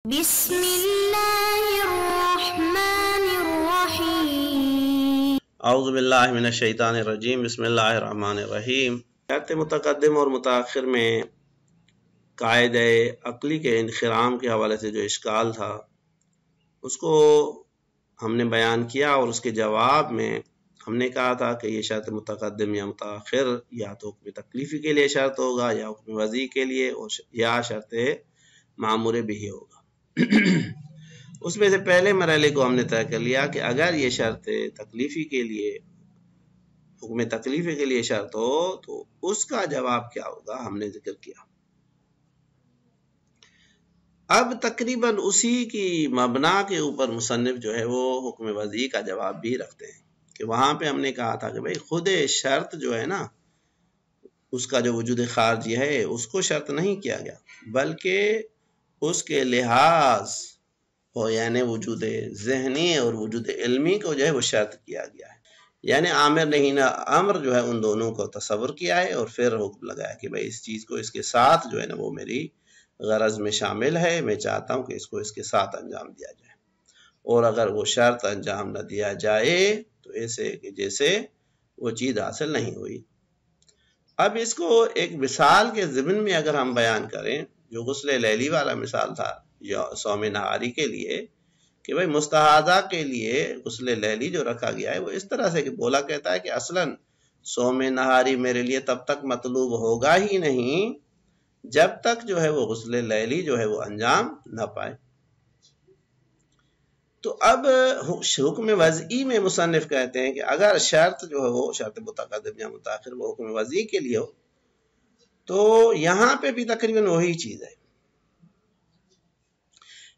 بسم اللہ الرحمن الرحیم اعوذ باللہ من الشیطان الرجیم بسم اللہ الرحمن الرحیم۔ شرط متقدم اور متاخر میں قاعدہ عقلی کے انخرام کے حوالے سے جو اشکال تھا اس کو ہم نے بیان کیا، اور اس کے جواب میں ہم نے کہا تھا کہ یہ شرط متقدم یا متاخر یا تو حکم تکلیفی کے لیے شرط ہوگا یا حکم وضعی کے لیے یا شرط معمور بھی ہوگا۔ اس میں سے پہلے مرحلے کو ہم نے طے کر لیا کہ اگر یہ شرط تکلیفی کے لیے حکم تکلیفی کے لیے شرط ہو تو اس کا جواب کیا ہوگا ہم نے ذکر کیا۔ اب تقریباً اسی کی مبنا کے اوپر مصنف جو ہے وہ حکم وضعی کا جواب بھی رکھتے ہیں کہ وہاں پہ ہم نے کہا تھا کہ بھئی خود شرط جو ہے نا، اس کا جو وجود خارجی ہے اس کو شرط نہیں کیا گیا، بلکہ اس کے لحاظ یعنی وجود ذہنی اور وجود علمی کو جو ہے وہ شرط کیا گیا ہے۔ یعنی عامر نہیں نہ امر جو ہے ان دونوں کو تصور کیا ہے اور پھر حکم لگایا کہ بھئی اس چیز کو اس کے ساتھ جو ہے نا وہ میری غرض میں شامل ہے، میں چاہتا ہوں کہ اس کو اس کے ساتھ انجام دیا جائے، اور اگر وہ شرط انجام نہ دیا جائے تو ایسے کہ جیسے وہ چیز حاصل نہیں ہوئی۔ اب اس کو ایک مثال کے ضمن میں اگر ہم بیان کریں، جو غسل لیلی والا مثال تھا یا صوم نہاری کے لیے، کہ بھئی مستحاضہ کے لیے غسل لیلی جو رکھا گیا ہے وہ اس طرح سے کہ بولا کہتا ہے کہ اصلاً صوم نہاری میرے لیے تب تک مطلوب ہوگا ہی نہیں جب تک جو ہے وہ غسل لیلی جو ہے وہ انجام نہ پائے۔ تو اب حکم وضعی میں مصنف کہتے ہیں کہ اگر شرط جو ہے وہ شرط متقدم یا متاخر وہ حکم وضعی کے لیے ہو تو یہاں پہ بھی تقریباً وہی چیز ہے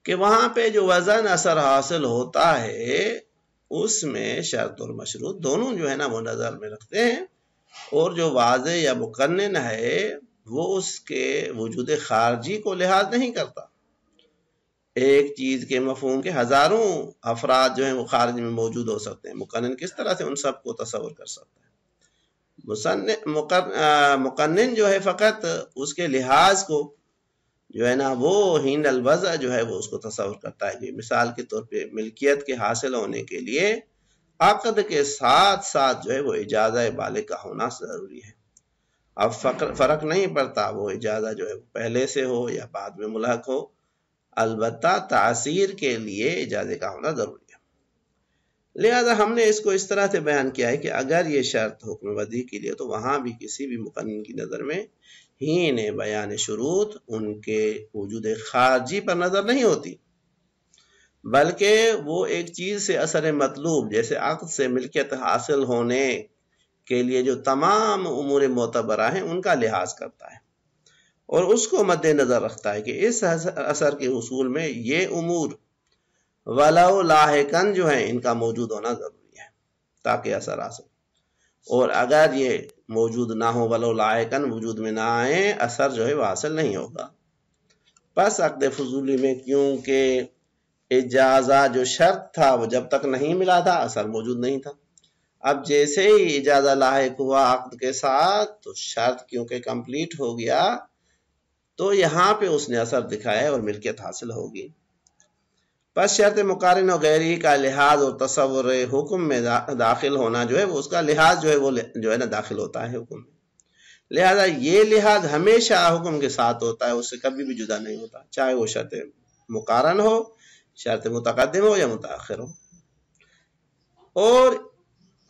کہ وہاں پہ جو وزن اثر حاصل ہوتا ہے اس میں شرط اور مشروط دونوں جو ہے نا وہ نظر میں رکھتے ہیں، اور جو واضح یا مقنن ہے وہ اس کے وجود خارجی کو لحاظ نہیں کرتا۔ ایک چیز کے مفہوم کے ہزاروں افراد جو ہیں وہ خارج میں موجود ہو سکتے ہیں، مقنن کس طرح سے ان سب کو تصور کر سکتا ہے؟ مقنن جو ہے فقط اس کے لحاظ کو جو ہے نا وہ ہین الوضع جو ہے وہ اس کو تصور کرتا ہے کہ مثال کے طور پہ ملکیت کے حاصل ہونے کے لیے عقد کے ساتھ ساتھ جو ہے وہ اجازہ بالغ کا ہونا ضروری ہے۔ اب فرق نہیں پڑتا وہ اجازہ جو ہے پہلے سے ہو یا بعد میں ملحق ہو، البتہ تاثیر کے لیے اجازے کا ہونا ضروری ہے۔ لہذا ہم نے اس کو اس طرح سے بیان کیا ہے کہ اگر یہ شرط حکم وضعی کے لیے تو وہاں بھی کسی بھی مقنن کی نظر میں ہین بیان شروط ان کے وجود خارجی پر نظر نہیں ہوتی، بلکہ وہ ایک چیز سے اثر مطلوب جیسے عقد سے ملکیت حاصل ہونے کے لیے جو تمام امور معتبرہ ہیں ان کا لحاظ کرتا ہے، اور اس کو مد نظر رکھتا ہے کہ اس اثر کے حصول میں یہ امور ولو لاحقاً جو ہیں ان کا موجود ہونا ضروری ہے تاکہ اثر حاصل، اور اگر یہ موجود نہ ہو ولو لاحقاً وجود میں نہ آئے اثر جو ہے وہ حاصل نہیں ہوگا۔ پس عقد فضولی میں کیونکہ اجازہ جو شرط تھا وہ جب تک نہیں ملا تھا اثر موجود نہیں تھا، اب جیسے ہی اجازہ لاحق ہوا عقد کے ساتھ تو شرط کیونکہ کمپلیٹ ہو گیا تو یہاں پہ اس نے اثر دکھایا اور ملکیت حاصل ہوگی۔ پس شرط مقارن و غیری کا لحاظ اور تصور حکم میں داخل ہونا جو ہے وہ اس کا لحاظ جو ہے وہ جو ہے نا داخل ہوتا ہے حکم میں، لہذا یہ لحاظ ہمیشہ حکم کے ساتھ ہوتا ہے، اس سے کبھی بھی جدا نہیں ہوتا، چاہے وہ شرط مقارن ہو، شرط متقدم ہو یا متاخر ہو۔ اور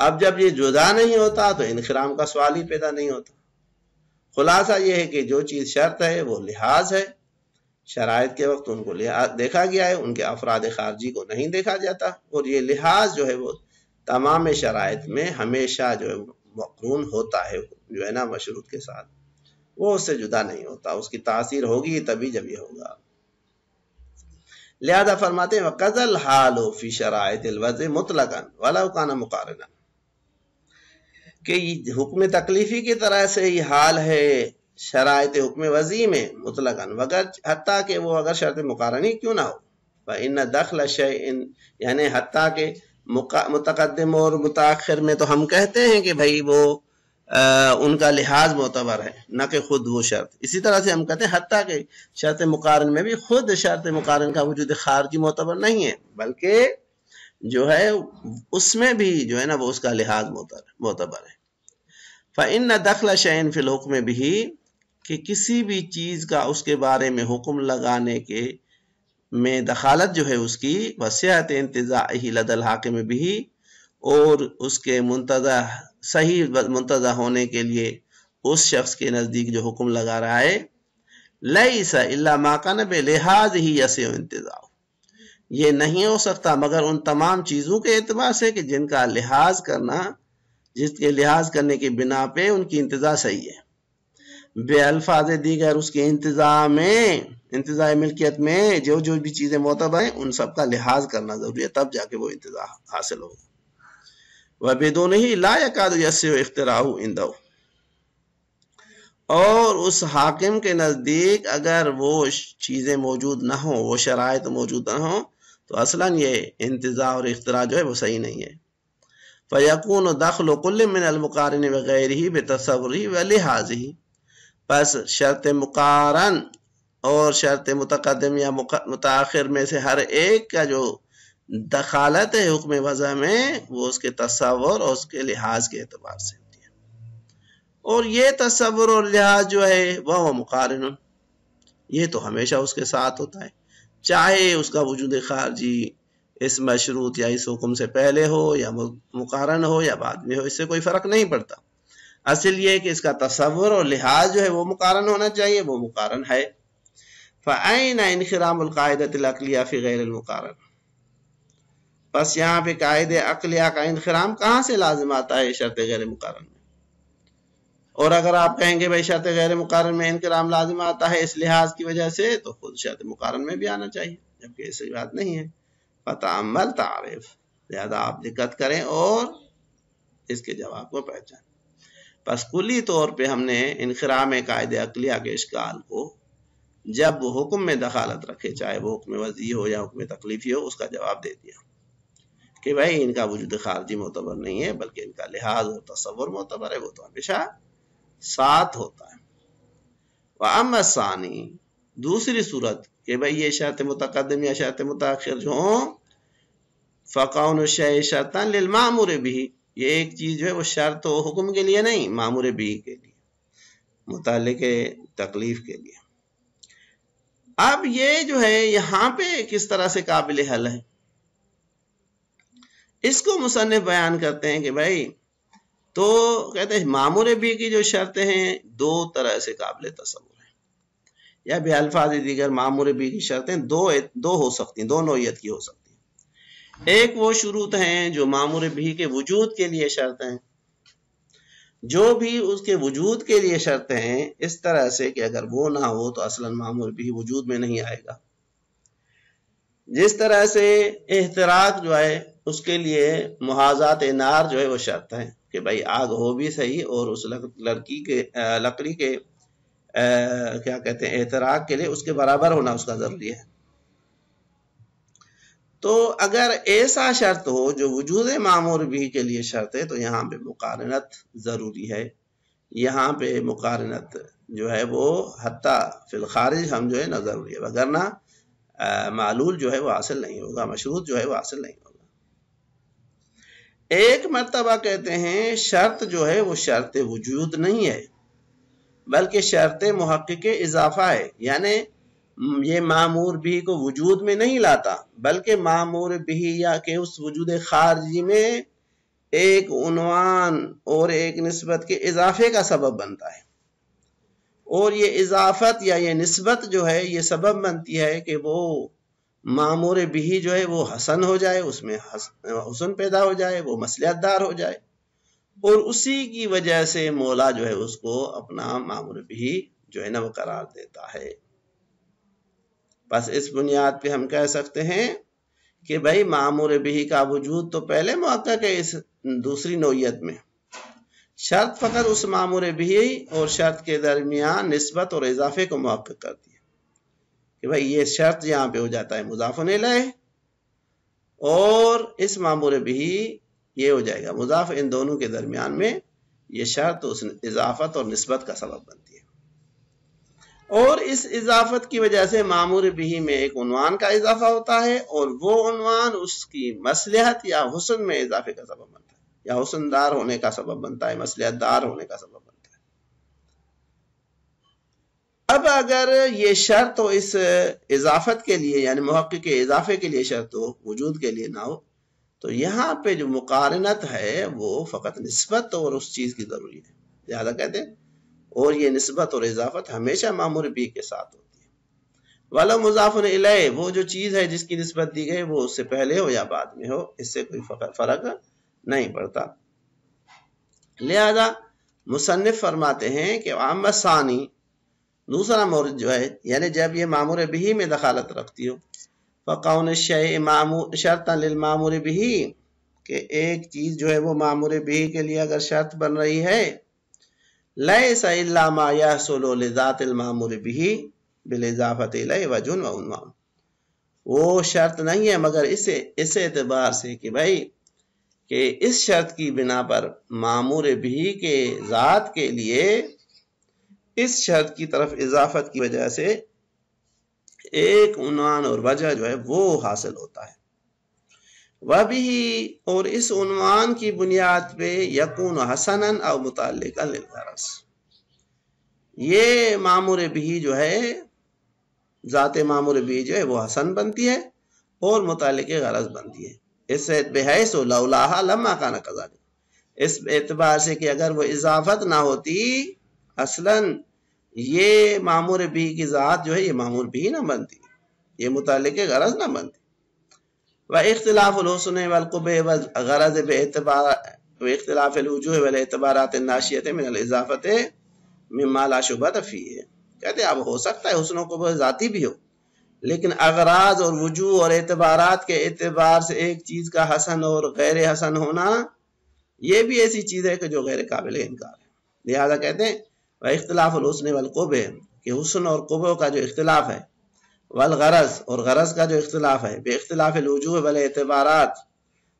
اب جب یہ جدا نہیں ہوتا تو انخرام کا سوال ہی پیدا نہیں ہوتا۔ خلاصہ یہ ہے کہ جو چیز شرط ہے وہ لحاظ ہے، شرائط کے وقت ان کو دیکھا گیا ہے، ان کے افراد خارجی کو نہیں دیکھا جاتا، اور یہ لحاظ جو ہے وہ تمام شرائط میں ہمیشہ جو ہے مقرون ہوتا ہے جو ہے نا مشروط کے ساتھ، وہ اس سے جدا نہیں ہوتا، اس کی تاثیر ہوگی تبھی جب یہ ہوگا۔ لہذا فرماتے ہیں وَقَذَا الْحَالُ فِي شَرَائِطِ الْوَضْعِ مُطْلَقًا وَلَوْ كَانَ مُقَارِنًا، کہ حکم تکلیفی کی طرح سے یہ حال ہے شرائط حکم وضعی میں مطلقاً، حتیٰ کہ وہ اگر شرط مقارنی کیوں نہ ہو، فَإِنَّ دَخْلَ شَيْءٍ، یعنی حتیٰ کہ متقدم اور متاخر میں تو ہم کہتے ہیں کہ بھئی وہ ان کا لحاظ معتبر ہے، نہ کہ خود وہ شرط. اسی طرح سے ہم کہتے ہیں حتیٰ کہ شرط مقارن میں بھی خود شرط مقارن کا وجود خارجی معتبر نہیں ہے، بلکہ جو ہے اس میں بھی جو ہے نا وہ اس کا لحاظ معتبر ہے. فَإِنَّ دَخْلَ شَيْءٍ فِي الْحُكْمِ بِهِ کہ کسی بھی چیز کا اس کے بارے میں حکم لگانے کے میں دخالت جو ہے اس کی وصیحت انتزاعہ لدى الحاکم بھی، اور اس کے صحیح منتزع ہونے کے لیے اس شخص کے نزدیک جو حکم لگا رہا ہے، لیس الا ما کان بلحاظ ہی یسع انتزاع، یہ نہیں ہو سکتا مگر ان تمام چیزوں کے اعتبار سے کہ جن کا لحاظ کرنا، جس کے لحاظ کرنے کی بنا پہ ان کی انتزاع صحیح ہے. بے الفاظ دیگر اس کے انتزاع ملکیت میں جو بھی چیزیں معتبر ہیں ان سب کا لحاظ کرنا ضروری ہے، تب جا کے وہ انتزاع حاصل ہوگا. وَبِدُونِهِ لَا يَكَادُ يَسِعُ اخْتِرَاعُهُ عِنْدَهُ، اور اس حاکم کے نزدیک اگر وہ چیزیں موجود نہ ہوں، وہ شرائط موجود نہ ہوں، تو اصلاً یہ انتزاع اور اختراع جو ہے وہ صحیح نہیں ہے. فَيَكُونُ دَخْلُ كُلٍّ مِّنَ الْمُقَارِنِ وَغَيْرِهِ بِتَصَوُّرِهِ وَلِحَاظِهِ، پس شرط مقارن اور شرط متقدم یا متاخر میں سے ہر ایک کا جو دخالت ہے حکم وضع میں، وہ اس کے تصور اور اس کے لحاظ کے اعتبار سے ہوتی ہے. اور یہ تصور اور لحاظ جو ہے وہ مقارن، یہ تو ہمیشہ اس کے ساتھ ہوتا ہے، چاہے اس کا وجود خارجی اس مشروط یا اس حکم سے پہلے ہو یا مقارن ہو یا بعد میں ہو، اس سے کوئی فرق نہیں پڑتا. اصل یہ کہ اس کا تصور اور لحاظ جو ہے وہ مقارن ہونا چاہیے، وہ مقارن ہے. فَأَيْنَ انخرام القاعدۃ العقلیہ فی غیر المقارن، بس یہاں پہ قاعدہ عقلیہ کا انخرام کہاں سے لازم آتا ہے شرط غیر مقارن میں؟ اور اگر آپ کہیں گے بھائی شرط غیر مقارن میں انخرام لازم آتا ہے اس لحاظ کی وجہ سے، تو خود شرط مقارن میں بھی آنا چاہیے، جبکہ ایسی بات نہیں ہے. فَتَأَمَّلْ تَعْرِفْ، لہذا آپ دقت کریں اور اس کے جواب کو پہچانیں. پس کلی طور پہ ہم نے انخرام قاعدہ عقلیہ کے اشکال کو جب وہ حکم میں دخالت رکھے، چاہے وہ حکم وضعی ہو یا حکم تکلیفی ہو، اس کا جواب دے دیا کہ بھائی ان کا وجود خارجی معتبر نہیں ہے، بلکہ ان کا لحاظ اور تصور معتبر ہے، وہ تو ہمیشہ ساتھ ہوتا ہے. وَأَمَّا الثَّانِي، دوسری صورت کہ بھائی یہ شرط متقدم یا شرط متاخر جو ہوں، فَقَوْنُ الشَّيْءِ شَرْطًا لِلْمَأْمُورِ بِهِ، یہ ایک چیز جو ہے وہ شرط و حکم کے لیے نہیں، مامور بھی کے لیے، متعلق تکلیف کے لیے. اب یہ جو ہے یہاں پہ کس طرح سے قابل حل ہے، اس کو مصنف بیان کرتے ہیں کہ بھائی تو کہتے ہیں مامور بھی کی جو شرطیں ہیں دو طرح سے قابل تصور ہیں، یا بے الفاظ دیگر مامور بھی کی شرطیں دو ہو سکتی ہیں، دو نوعیت کی ہو سکتی ہیں. ایک وہ شروط ہیں جو مامور بھی کے وجود کے لیے شرط ہیں، جو بھی اس کے وجود کے لیے شرطیں ہیں اس طرح سے کہ اگر وہ نہ ہو تو اصلاً مامور بھی وجود میں نہیں آئے گا. جس طرح سے احتراق جو ہے اس کے لیے محاذات نار جو ہے وہ شرط ہے کہ بھائی آگ ہو بھی صحیح اور اس لکڑی کے کیا کہتے ہیں احتراق کے لیے اس کے برابر ہونا اس کا ضروری ہے. تو اگر ایسا شرط ہو جو وجود مامور بھی کے لیے شرط ہے تو یہاں پہ مقارنت ضروری ہے. یہاں پہ مقارنت جو ہے وہ حتیٰ فی الخارج ہم جو ہے نہ ضروری ہے، وگرنہ معلول جو ہے وہ حاصل نہیں ہوگا، مشروط جو ہے وہ حاصل نہیں ہوگا. ایک مرتبہ کہتے ہیں شرط جو ہے وہ شرط وجود نہیں ہے بلکہ شرط محقق اضافہ ہے، یعنی یہ مامور بھی کو وجود میں نہیں لاتا بلکہ مامور بھی یا کہ اس وجود خارجی میں ایک عنوان اور ایک نسبت کے اضافے کا سبب بنتا ہے. اور یہ اضافت یا یہ نسبت جو ہے یہ سبب بنتی ہے کہ وہ مامور بھی جو ہے وہ حسن ہو جائے، اس میں حسن پیدا ہو جائے، وہ مصلحت دار ہو جائے، اور اسی کی وجہ سے مولا جو ہے اس کو اپنا مامور بھی جو ہے نا وہ قرار دیتا ہے. بس اس بنیاد پہ ہم کہہ سکتے ہیں کہ بھائی مامور بھی کا وجود تو پہلے محقق ہے اس دوسری نوعیت میں، شرط فقط اس مامور بھی اور شرط کے درمیان نسبت اور اضافے کو محقق کرتی ہے کہ بھائی یہ شرط یہاں پہ ہو جاتا ہے مضاف الیہ اور اس مامور بھی یہ ہو جائے گا مضاف، ان دونوں کے درمیان میں یہ شرط اس اضافت اور نسبت کا سبب بنتی ہے، اور اس اضافت کی وجہ سے مامور بھی میں ایک عنوان کا اضافہ ہوتا ہے، اور وہ عنوان اس کی مصلحت یا حسن میں اضافے کا سبب بنتا ہے، یا حسن دار ہونے کا سبب بنتا ہے، مصلحت دار ہونے کا سبب بنتا ہے۔ اب اگر یہ شرط ہو اس اضافت کے لیے، یعنی محقق کے اضافے کے لیے شرط ہو، وجود کے لیے نہ ہو، تو یہاں پہ جو مقارنت ہے وہ فقط نسبت اور اس چیز کی ضروری ہے، لہذا کہتے ہیں، اور یہ نسبت اور اضافت ہمیشہ مامور بھی کے ساتھ ہوتی ہے۔ وَلَوْ مُضَافٌ إِلَيْهِ، وہ جو چیز ہے جس کی نسبت دی گئی وہ اس سے پہلے ہو یا بعد میں ہو، اس سے کوئی فرق نہیں پڑتا۔ لہذا مصنف فرماتے ہیں کہ عام ثانی، دوسرا مورد جو ہے، یعنی جب یہ مامور بھی میں دخالت رکھتی ہو، فَقَوْنِ الشَّيْءِ شَرْطًا لِلْمَامُورِ بِهِ، کہ ایک چیز جو ہے وہ مامور بھی کے لیے اگر شرط بن رہی ہے، لَيْسَ إِلَّا مَا يَحْصُلُ لِذَاتِ الْمَامُورِ بِهِ بِالْإِضَافَةِ إِلَيْهِ وَجْهٌ وَعُنْوَانٌ، وہ شرط نہیں ہے مگر اس اعتبار سے کہ بھائی کہ اس شرط کی بنا پر مامور بھی کے ذات کے لیے اس شرط کی طرف اضافت کی وجہ سے ایک عنوان اور وجہ جو ہے وہ حاصل ہوتا ہے۔ وَبِهِ، اور اس عنوان کی بنیاد پہ یکون حسناً او متعلقا للغرض، یہ مامور بھی جو ہے، ذات مامور بھی جو ہے وہ حسن بنتی ہے اور متعلق غرض بنتی ہے، اس بحیث لولاہا لما کان کذالک، اس اعتبار سے کہ اگر وہ اضافت نہ ہوتی اصلاً یہ مامور بھی کی ذات جو ہے یہ مامور بھی نہ بنتی، یہ متعلق غرض نہ بنتی۔ واختلاف الحسن والقبح والغرض باعتبار واختلاف الوجوہ والاعتبارات الناشئة من الاضافت مما لا شبہۃ فیہ، کہتے ہیں اب ہو سکتا ہے حسن و قبح ذاتی بھی ہو، لیکن اغراض اور وجوہ اور اعتبارات کے اعتبار سے ایک چیز کا حسن اور غیر حسن ہونا یہ بھی ایسی چیز ہے کہ جو غیر قابل انکار ہے۔ لہذا کہتے ہیں واختلاف الحسن والقبح، کہ حسن اور قبح کا جو اختلاف ہے، والغرض، اور غرض کا جو اختلاف ہے، بے اختلاف الوجوہ والاعتبارات،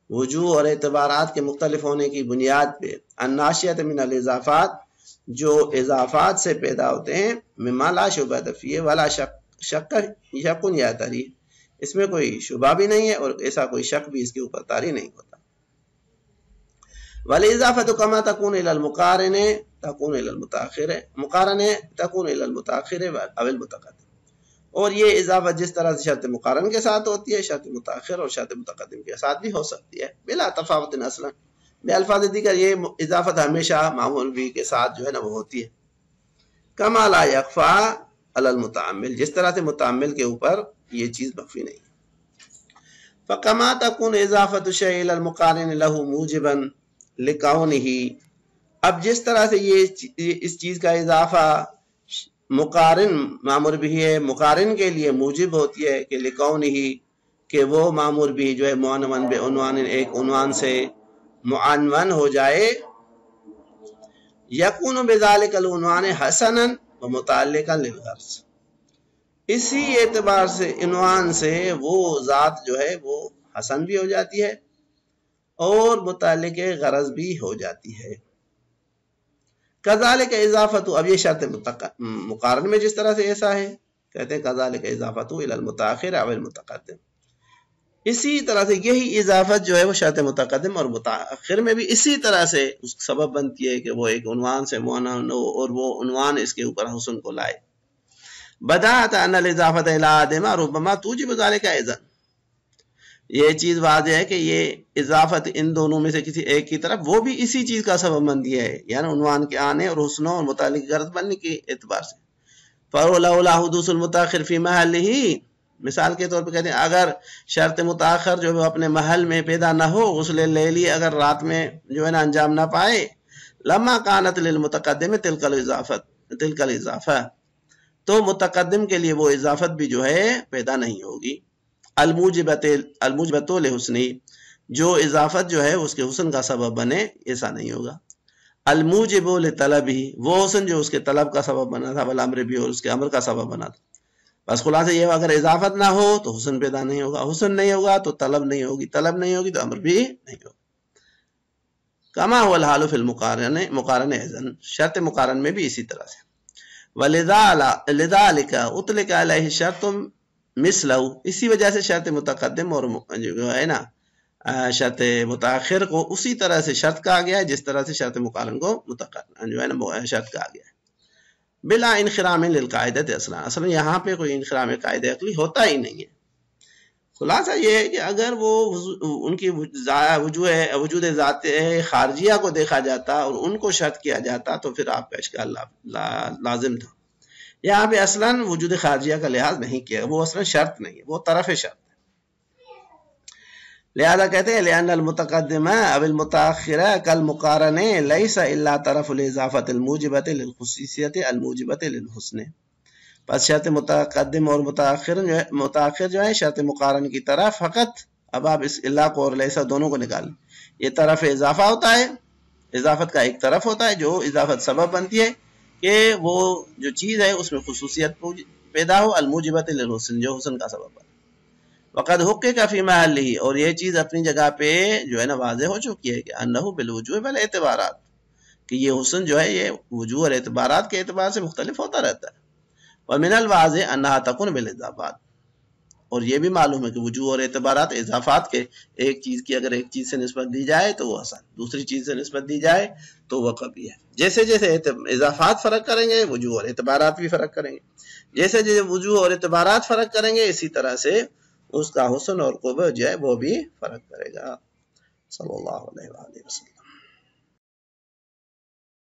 وجوہ اور اعتبارات کے مختلف ہونے کی بنیاد پہ، الناشئۃ من الاضافات، جو اضافات سے پیدا ہوتے ہیں، مما لا شبہۃ فیہ ولا شک یا تری، اس میں کوئی شبہ بھی نہیں ہے اور ایسا کوئی شک بھی اس کے اوپر طاری نہیں ہوتا۔ والاضافۃ کما تکون الی المقارن تکون الی المتاخر، مقارن تکون الی المتاخر او المتقدم، اور یہ اضافت جس طرح سے شرط مقارن کے ساتھ ہوتی ہے، شرط متاخر اور شرط متقدم کے ساتھ بھی ہو سکتی ہے، بلا تفاوت اصلا، بے الفاظ دیگر یہ اضافت ہمیشہ معمول بھی کے ساتھ جو ہے نا وہ ہوتی ہے۔ کما لا یخفی علی المتعمل، جس طرح سے متعمل کے اوپر یہ چیز مخفی نہیں ہے۔ فکما تکون اضافت الشیء الی المقارن له موجبا لکونہ، اب جس طرح سے یہ اس چیز کا اضافہ مقارن مامور بھی ہے، مقارن کے لیے موجب ہوتی ہے کہ لکونہ، کہ وہ مامور بھی جو ہے معنون بے عنوان، ایک عنوان سے معنون ہو جائے، یکون بذالک العنوان حسنا ومتعلقا للغرض، اسی اعتبار سے عنوان سے وہ ذات جو ہے وہ حسن بھی ہو جاتی ہے اور متعلق غرض بھی ہو جاتی ہے۔ کذالک اضافت، اب یہ شرط مقارن میں جس طرح سے ایسا ہے، کہتے ہیں کذالک اضافت الی المتاخر او المتقدم، اسی طرح سے یہی اضافت جو ہے وہ شرط متقدم اور متاخر میں بھی اسی طرح سے اس سبب بنتی ہے کہ وہ ایک عنوان سے معنون ہو اور وہ عنوان اس کے اوپر حسن کو لائے۔ بداۃ ان الاضافت الی آدم ربما توجب ذلک ايضا، یہ چیز واضح ہے کہ یہ اضافت ان دونوں میں سے کسی ایک کی طرف وہ بھی اسی چیز کا سبب بندی ہے، یعنی عنوان کے آنے اور حسن اور متعلق غرض بننے کے اعتبار سے۔ فَلَوْلَا حُدُوثُ الْمُتَأَخِّرِ فِي مَحَلِّهِ، مثال کے طور پہ کہتے ہیں اگر شرط متاخر جو ہے اپنے محل میں پیدا نہ ہو، غسل لیلی اگر رات میں جو ہے نا انجام نہ پائے، لما كانت للمتقدم تلك الاضافہ، تو متقدم کے لیے وہ اضافت بھی جو ہے پیدا نہیں ہوگی۔ الموجبۃ لحسنی، جو اضافت جو ہے اس کے حسن کا سبب بنے، ایسا نہیں ہوگا۔ الموجب لطلبہ، وہ حسن جو اس کے طلب کا سبب بنا تھا، والامر بھی، اور اس کے امر کا سبب بنا تھا۔ بس خلاصہ یہ اگر اضافت نہ ہو تو حسن پیدا نہیں ہوگا، حسن نہیں ہوگا تو طلب نہیں ہوگی، طلب نہیں ہوگی تو امر بھی نہیں ہوگا۔ کما هو الحال فی المقارن ایضا، شرط مقارن میں بھی اسی طرح سے. لذالک اطلق علیہ شرط مثلہ، اسی وجہ سے شرط متقدم اور جو ہے نا شرط متاخر کو اسی طرح سے شرط کہا گیا ہے جس طرح سے شرط مقارن کو جو ہے نا شرط کہا گیا ہے. بلا انخرام للقاعدۃ اصلا یہاں پہ کوئی انخرام قاعدہ عقلی ہوتا ہی نہیں ہے. خلاصہ یہ ہے کہ اگر وہ ان کی وجود ذات خارجیہ کو دیکھا جاتا اور ان کو شرط کیا جاتا تو پھر آپ کا اشکال لازم تھا. یہاں پہ اصلاً وجود خارجیہ کا لحاظ نہیں کیا، وہ اصلاً شرط نہیں ہے، وہ طرف شرط ہے. لہذا کہتے ہیں لأن المتقدم او المتاخر کالمقارن لیس الا طرف الاضافۃ الموجبۃ للخصوصیت الموجبۃ للحسن. پس شرط متقدم اور متاخر جو ہے شرط مقارن کی طرف فقط، اب آپ اس اللہ کو اور لیسا دونوں کو نکالیں، یہ طرف اضافہ ہوتا ہے، اضافت کا ایک طرف ہوتا ہے جو اضافت سبب بنتی ہے کہ وہ جو چیز ہے اس میں خصوصیت پیدا ہو، الموجبۃ للحسن جو حسن کا سبب بنے. وقد حقق فی محلہ، اور یہ چیز اپنی جگہ پہ جو ہے نا واضح ہو چکی ہے کہ انہ بالوجوہ والاعتبارات، کہ یہ حسن جو ہے یہ وجوہ اور اعتبارات کے اعتبار سے مختلف ہوتا رہتا ہے. ومن الواضح انہا تکون بالاضافات، اور یہ بھی معلوم ہے کہ وجوہ اور اعتبارات اضافات کے، ایک چیز کی اگر ایک چیز سے نسبت دی جائے تو وہ حسن، دوسری چیز سے نسبت دی جائے تو وہ قبیح ہے. جیسے جیسے اضافات فرق کریں گے وجوہ اور اعتبارات بھی فرق کریں گے، جیسے جیسے وجوہ اور اعتبارات فرق کریں گے اسی طرح سے اس کا حسن اور قبح جو ہے وہ بھی فرق کرے گا. صلی اللہ علیہ وآلہ وسلم.